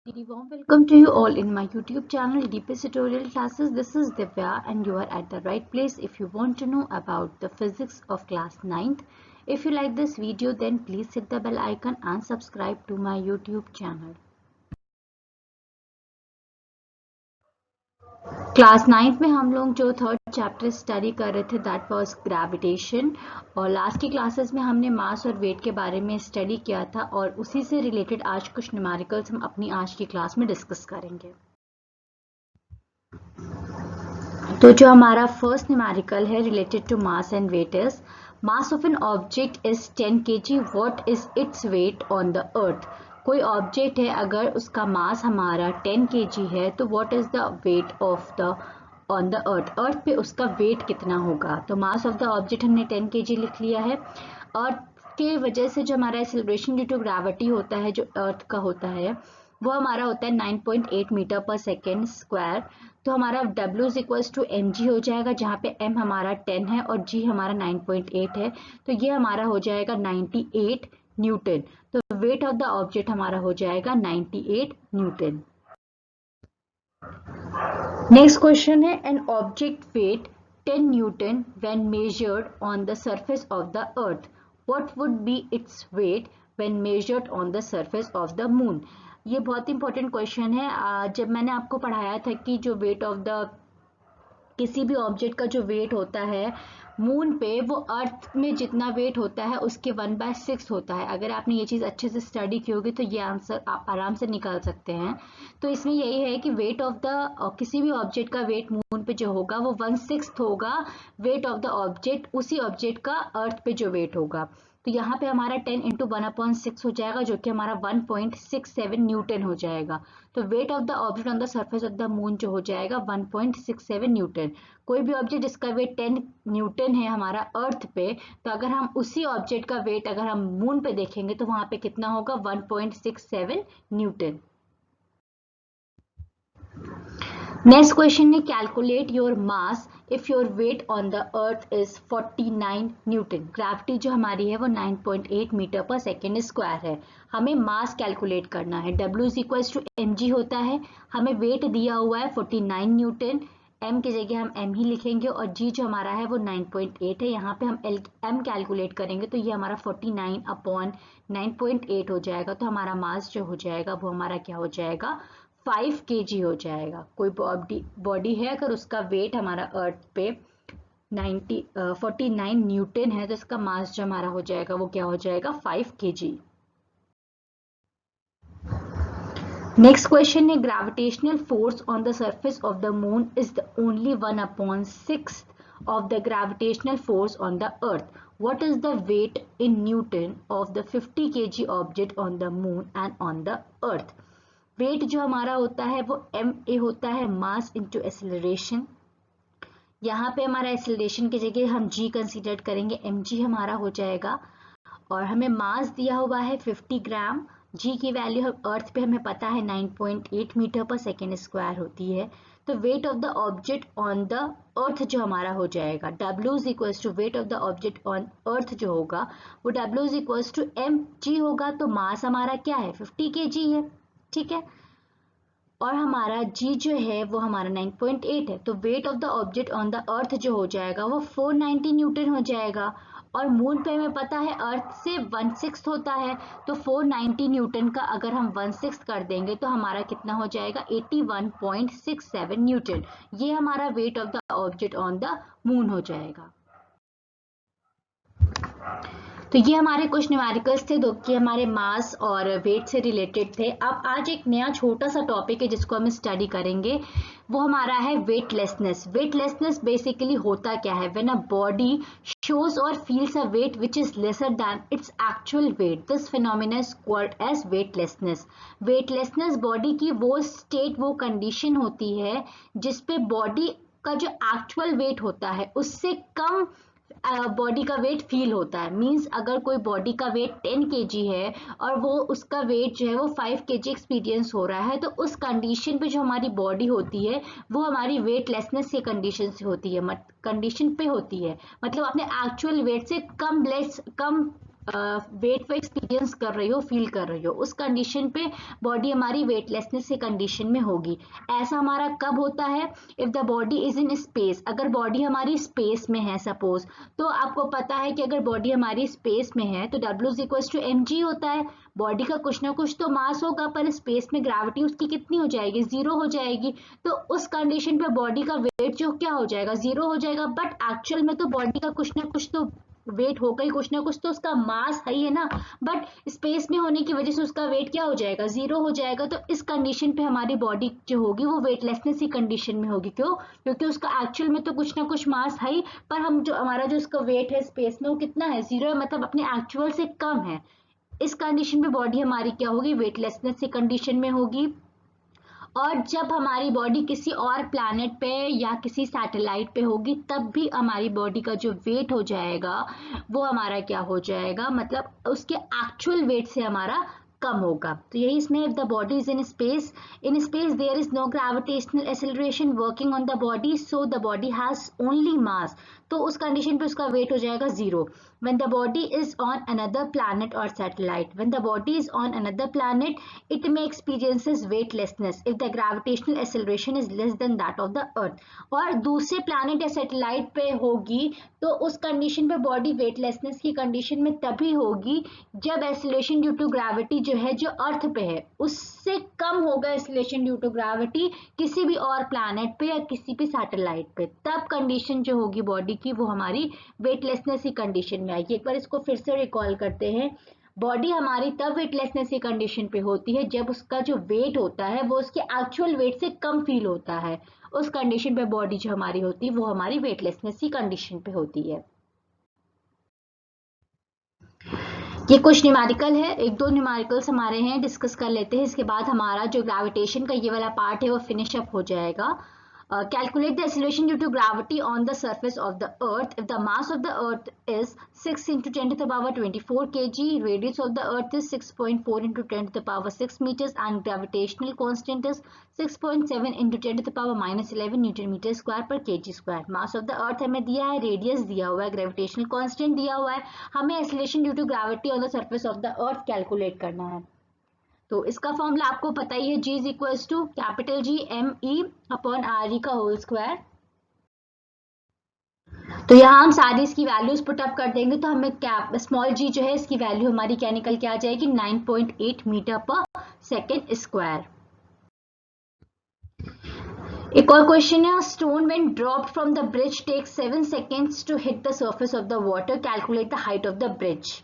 Very warm welcome to you all in my YouTube channel DPS Tutorial Classes. This is Divya and you are at the right place if you want to know about the physics of class 9th. If you like this video then please hit the bell icon and subscribe to my YouTube channel. Class 9th में हम लोग जो third chapter study कर रहे थे that was gravitation और last की classes में हमने मास और वेट के बारे में स्टडी किया था और उसी से रिलेटेड आज कुछ न्यूमेरिकल्स हम अपनी आज की क्लास में डिस्कस करेंगे। तो जो हमारा फर्स्ट न्यूमेरिकल है related to mass and weight is mass of an object is 10 kg, what is its weight on the earth. कोई ऑब्जेक्ट है अगर उसका मास हमारा 10 kg है तो what is the wait of the on the अर्थ पे उसका वेट कितना होगा। तो मास ऑफ द ऑब्जेक्ट हमने 10 kg लिख लिया है। अर्थ के वजह से जो हमारा एक्सेलरेशन ड्यू टू ग्रेविटी होता है जो अर्थ का होता है वो हमारा होता है 9.8 मीटर पर सेकेंड स्क्वायर। तो हमारा W is equals to mg हो जाएगा जहाँ पे m हमारा 10 है और g हमारा 9.8 है तो ये हमारा हो जाएगा 98 न्यूटन। तो वेट ऑफ द ऑब्जेक्ट हमारा हो जाएगा 98 न्यूटन। नेक्स्ट क्वेश्चन है an object wait 10 Newton when measured on the surface of the earth, what would be its weight when measured on the surface of the moon. ये बहुत important question है। जब मैंने आपको पढ़ाया था कि जो वेट ऑफ द किसी भी ऑब्जेक्ट का जो वेट होता है मून पे वो अर्थ में जितना वेट होता है उसके 1/6 होता है। अगर आपने ये चीज़ अच्छे से स्टडी की होगी तो ये आंसर आप आराम से निकाल सकते हैं। तो इसमें यही है कि वेट ऑफ द किसी भी ऑब्जेक्ट का वेट मून पे जो होगा वो 1/6 होगा वेट ऑफ द ऑब्जेक्ट उसी ऑब्जेक्ट का अर्थ पे जो वेट होगा। तो यहाँ पे हमारा 10 इंटू 1/6 हो जाएगा जो कि हमारा 1.67 न्यूटन हो जाएगा। तो weight of the object on the surface of the moon जो हो जाएगा 1.67 न्यूटन। कोई भी ऑब्जेक्ट जिसका वेट 10 न्यूटन है हमारा अर्थ पे तो अगर हम उसी ऑब्जेक्ट का वेट अगर हम मून पे देखेंगे तो वहां पे कितना होगा 1.67 न्यूटन। नेक्स्ट क्वेश्चन है calculate your mass if your weight on the earth is 49 Newton. Gravity जो हमारी है वो 9.8 मीटर पर सेकेंड स्क्वायर है। हमें मास कैलकुलेट करना है। W is equals to mg होता है। हमें वेट दिया हुआ है 49 न्यूटन। m की जगह हम m ही लिखेंगे और g जो हमारा है वो 9.8 है। यहाँ पे हम m कैलकुलेट करेंगे तो ये हमारा 49 अपॉन 9.8 हो जाएगा। तो हमारा मास जो हो जाएगा वो हमारा क्या हो जाएगा 5 kg हो जाएगा। कोई बॉडी है अगर उसका वेट हमारा अर्थ पे 49 न्यूटन है तो इसका मास जो हमारा हो जाएगा वो क्या हो जाएगा 5 kg। नेक्स्ट क्वेश्चन है gravitational force on the surface of the moon is the only 1/6 of the gravitational force on the earth. What is the weight in Newton of the 50 kg object on the moon and on the earth? Weight जो हमारा होता है वो ma होता है mass into acceleration. यहाँ पे हमारा एक्सेलरेशन की जगह हम g कंसीडर करेंगे mg हमारा हो जाएगा और हमें मास दिया हुआ है 50 ग्राम। g की वैल्यू अर्थ पे हमें पता है 9.8 मीटर पर सेकेंड स्क्वायर होती है। तो weight of the object on the earth जो हमारा हो जाएगा W is equals to weight of the object on earth जो होगा वो W is equals to mg होगा। तो मास हमारा क्या है 50 kg है, ठीक है, और हमारा g जो है वो हमारा 9.8 है। तो weight of the object on the earth जो हो जाएगा वो 490 न्यूटन हो जाएगा और मून पे हमें पता है अर्थ से 1/6 होता है। तो 490 न्यूटन का अगर हम 1/6 कर देंगे तो हमारा कितना हो जाएगा 81.67 न्यूटन। ये हमारा wait of the object on the moon हो जाएगा। तो ये हमारे कुछ न्यूमेरिकल्स थे जो कि हमारे मास और वेट से रिलेटेड थे। अब आज एक नया छोटा सा टॉपिक है जिसको हम स्टडी करेंगे, वो हमारा है वेटलेसनेस। वेटलेसनेस बेसिकली होता क्या है, when a body shows or feels a weight which is lesser than its actual weight, this phenomena is called as weightlessness. weightlessness body की वो स्टेट वो कंडीशन होती है जिसपे बॉडी का जो एक्चुअल वेट होता है उससे कम बॉडी का वेट फील होता है। मींस अगर कोई बॉडी का वेट 10 kg है और वो उसका वेट जो है वो 5 kg एक्सपीरियंस हो रहा है तो उस कंडीशन पे जो हमारी बॉडी होती है वो हमारी वेटलेसनेस के कंडीशन पे होती है मतलब अपने एक्चुअल वेट से कम वेट को एक्सपीरियंस कर रही हो, फील कर रही हो, उस कंडीशन पे बॉडी हमारी वेटलेसनेस की कंडीशन में होगी। ऐसा हमारा कब होता है? If the body is in space, अगर बॉडी हमारी स्पेस में है सपोज, तो आपको पता है कि अगर बॉडी हमारी स्पेस में है तो W is equal to mg होता है। बॉडी का कुछ ना कुछ तो मास होगा, पर स्पेस में ग्रेविटी उसकी कितनी हो जाएगी? 0 हो जाएगी। तो उस कंडीशन पे बॉडी का वेट जो क्या हो जाएगा? 0 हो जाएगा। बट एक्चुअल में तो बॉडी का कुछ ना कुछ तो वेट होगा ही, कुछ ना कुछ तो उसका मास है ही है ना। बट स्पेस में होने की वजह से उसका वेट क्या हो जाएगा? 0 हो जाएगा। तो इस कंडीशन पे हमारी बॉडी जो होगी वो वेटलेसनेस की कंडीशन में होगी। क्यों? क्योंकि उसका एक्चुअल में तो कुछ ना कुछ मास है ही, पर हम जो हमारा जो उसका वेट है स्पेस में वो कितना है? 0 है, मतलब अपने एक्चुअल से कम है। इस कंडीशन पे बॉडी हमारी क्या होगी? वेटलेसनेस की कंडीशन में होगी। और जब हमारी बॉडी किसी और प्लैनेट पे या किसी सैटेलाइट पे होगी तब भी हमारी बॉडी का जो वेट हो जाएगा वो हमारा क्या हो जाएगा? मतलब उसके एक्चुअल वेट से हमारा कम होगा। तो यही इसमें, if the body is in space there is no gravitational acceleration working on the body, so the body has only mass. तो उस कंडीशन पे उसका वेट हो जाएगा 0। when the body is on another planet or satellite, when the body is on another planet, it may experiences weightlessness if the gravitational acceleration is less than that of the earth। और दूसरे planet या satellite पे होगी तो उस condition पे body weightlessness की condition में तभी होगी जब एक्सेलरेशन ड्यू टू ग्रेविटी जो है, जो अर्थ पे है, उससे कम होगा एक्सेलरेशन ड्यू टू ग्रेविटी किसी भी और प्लैनेट पे या किसी भी सैटेलाइट पे। तब कंडीशन जो होगी बॉडी की वो हमारी वेटलेसनेस की कंडीशन में आएगी। एक बार इसको फिर से रिकॉल करते हैं। बॉडी हमारी तब वेटलेसनेस की कंडीशन पे होती है जब उसका जो वेट होता है वो उसके एक्चुअल वेट से कम फील होता है। उस कंडीशन पे बॉडी जो हमारी होती है वो हमारी वेटलेसनेस की कंडीशन पे होती है। ये कुछ न्यूमेरिकल है, एक दो न्यूमेरिकल्स हमारे हैं, डिस्कस कर लेते हैं। इसके बाद हमारा जो ग्रेविटेशन का ये वाला पार्ट है वो फिनिश अप हो जाएगा। Calculate the acceleration due to gravity on the surface of the earth if the mass of the earth is 6 into 10 to the power 24 kg, radius of the earth is 6.4 into 10 to the power 6 meters, and gravitational constant is 6.7 into 10 to the power minus 11 newton metre square per kg square. Mass of the earth हमें दिया है, radius दिया हुआ है, gravitational constant दिया हुआ है, हमें acceleration due to gravity on the surface of the earth calculate करना है। तो इसका फॉर्मूला आपको पता ही है, G is equals to capital G M E upon RE का होल स्क्वायर। तो यहाँ हम सारी इसकी वैल्यूज पुटअप कर देंगे तो हमें क्या स्मॉल g जो है इसकी वैल्यू हमारी क्या निकल के आ जाएगी? 9.8 मीटर पर सेकेंड स्क्वायर। एक और क्वेश्चन है, stone when dropped from the bridge takes 7 seconds to hit the surface of the water, calculate the height of the bridge.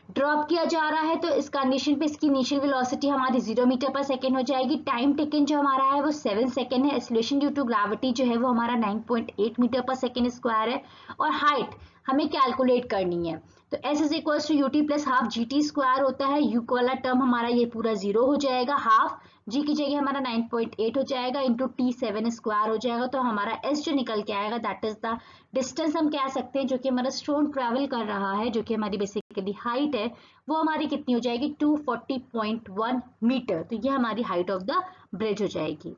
Drop किया जा रहा है तो इस कंडीशन पे इसकी इनिशियल वेलोसिटी हमारी 0 मीटर पर सेकेंड हो जाएगी। टाइम टेकन जो हमारा है वो 7 सेकेंड है। एक्सेलरेशन ड्यू टू ग्रेविटी जो है वो हमारा 9.8 मीटर पर सेकेंड स्क्वायर है। और हाइट हमें कैलकुलेट करनी है तो S is equal to u t plus half g t square होता है। यू वाला टर्म हमारा ये पूरा 0 हो जाएगा, हाफ जी की जगह हमारा 9.8 हो जाएगा इंटू टी 7 स्क्वायर हो जाएगा। तो हमारा S जो निकल के आएगा दैट इज द डिस्टेंस हम कह सकते हैं जो कि हमारा स्टोन ट्रेवल कर रहा है, जो कि हमारी बेसिकली हाइट है, वो हमारी कितनी हो जाएगी? 240.1 मीटर। तो ये हमारी हाइट ऑफ द ब्रिज हो जाएगी।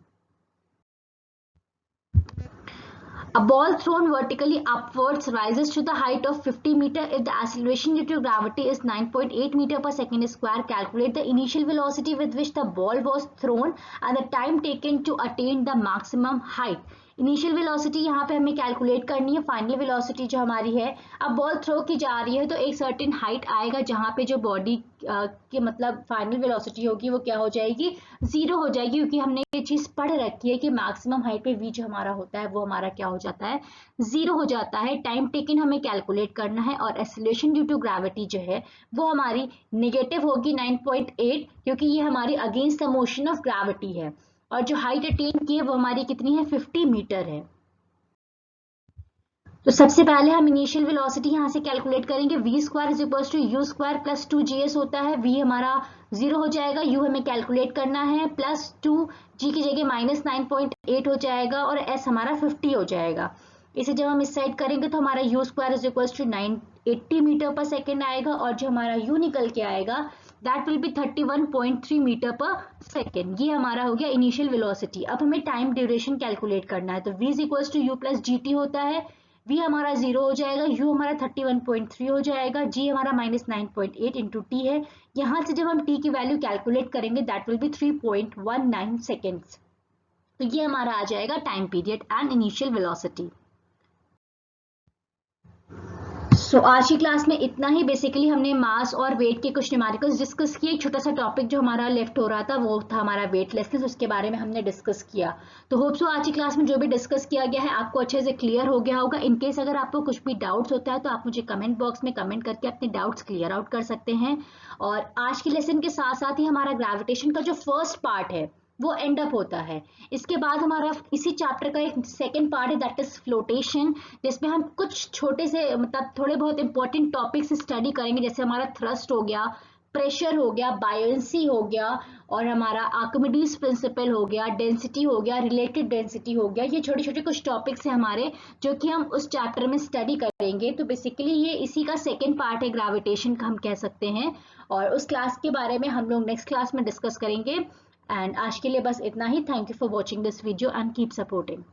A ball thrown vertically upwards rises to the height of 50 meter if the acceleration due to gravity is 9.8 meter per second square. Calculate the initial velocity with which the ball was thrown and the time taken to attain the maximum height. Initial velocity यहाँ पे हमें calculate करनी है, final velocity जो हमारी है। अब ball throw की जा रही है तो एक सर्टेन हाइट आएगा जहाँ पे जो बॉडी की मतलब फाइनल वेलोसिटी होगी वो क्या हो जाएगी? 0 हो जाएगी, क्योंकि हमने ये चीज पढ़ रखी है कि मैक्सिमम हाइट पे v जो हमारा होता है वो हमारा क्या हो जाता है? 0 हो जाता है। टाइम टेकन हमें कैलकुलेट करना है और एक्सेलरेशन ड्यू टू ग्रेविटी जो है वो हमारी नेगेटिव होगी 9.8, क्योंकि ये हमारी against the motion of gravity है। और जो हाइट अटेन की है वो हमारी कितनी है? 50 मीटर है। तो सबसे पहले हम इनिशियल वेलोसिटी यहाँ से कैलकुलेट करेंगे। v square is equal to u square plus 2gs होता है। v हमारा 0 हो जाएगा, u हमें कैलकुलेट करना है, प्लस 2g की जगह माइनस 9.8 हो जाएगा और s हमारा 50 हो जाएगा। इसे जब हम इस साइड करेंगे तो हमारा u square is equal to 980 metre per second आएगा और जो हमारा u निकल के आएगा that will be 31.3 metre per second. ये हमारा हो गया इनिशियल वेलोसिटी। अब हमें टाइम ड्यूरेशन कैलकुलेट करना है तो v is equal to u plus g t होता है। v हमारा 0 हो जाएगा, u हमारा 31.3 हो जाएगा, g हमारा -9.8 इंटू टी है। यहाँ से जब हम t की वैल्यू कैलकुलेट करेंगे दैट विल बी 3.19 सेकेंड्स। तो ये हमारा आ जाएगा time period and initial velocity. So आज की क्लास में इतना ही। बेसिकली हमने मास और वेट के कुछ न्यूमेरिकल्स डिस्कस किए। एक छोटा सा टॉपिक जो हमारा लेफ्ट हो रहा था वो था हमारा वेटलेसनेस, उसके बारे में हमने डिस्कस किया। तो होप सो आज की क्लास में जो भी डिस्कस किया गया है आपको अच्छे से क्लियर हो गया होगा। इनकेस अगर आपको कुछ भी डाउट्स होता है तो आप मुझे कमेंट बॉक्स में कमेंट करके अपने डाउट्स क्लियर आउट कर सकते हैं। और आज के लेसन के साथ साथ ही हमारा ग्रेविटेशन का जो फर्स्ट पार्ट है वो एंड अप होता है। इसके बाद हमारा इसी चैप्टर का एक सेकेंड पार्ट है दैट इज फ्लोटेशन, जिसमें हम कुछ छोटे से मतलब थोड़े बहुत इंपॉर्टेंट टॉपिक्स स्टडी करेंगे, जैसे हमारा थ्रस्ट हो गया, प्रेशर हो गया, बायोंसी हो गया, और हमारा आर्किमिडीज प्रिंसिपल हो गया, डेंसिटी हो गया, रिलेटेड डेंसिटी हो गया। ये छोटे छोटे कुछ टॉपिक्स हैं हमारे जो कि हम उस चैप्टर में स्टडी करेंगे। तो बेसिकली ये इसी का सेकेंड पार्ट है ग्रेविटेशन का, हम कह सकते हैं। और उस क्लास के बारे में हम लोग नेक्स्ट क्लास में डिस्कस करेंगे। एंड आज के लिए बस इतना ही। Thank you for watching this video and keep supporting.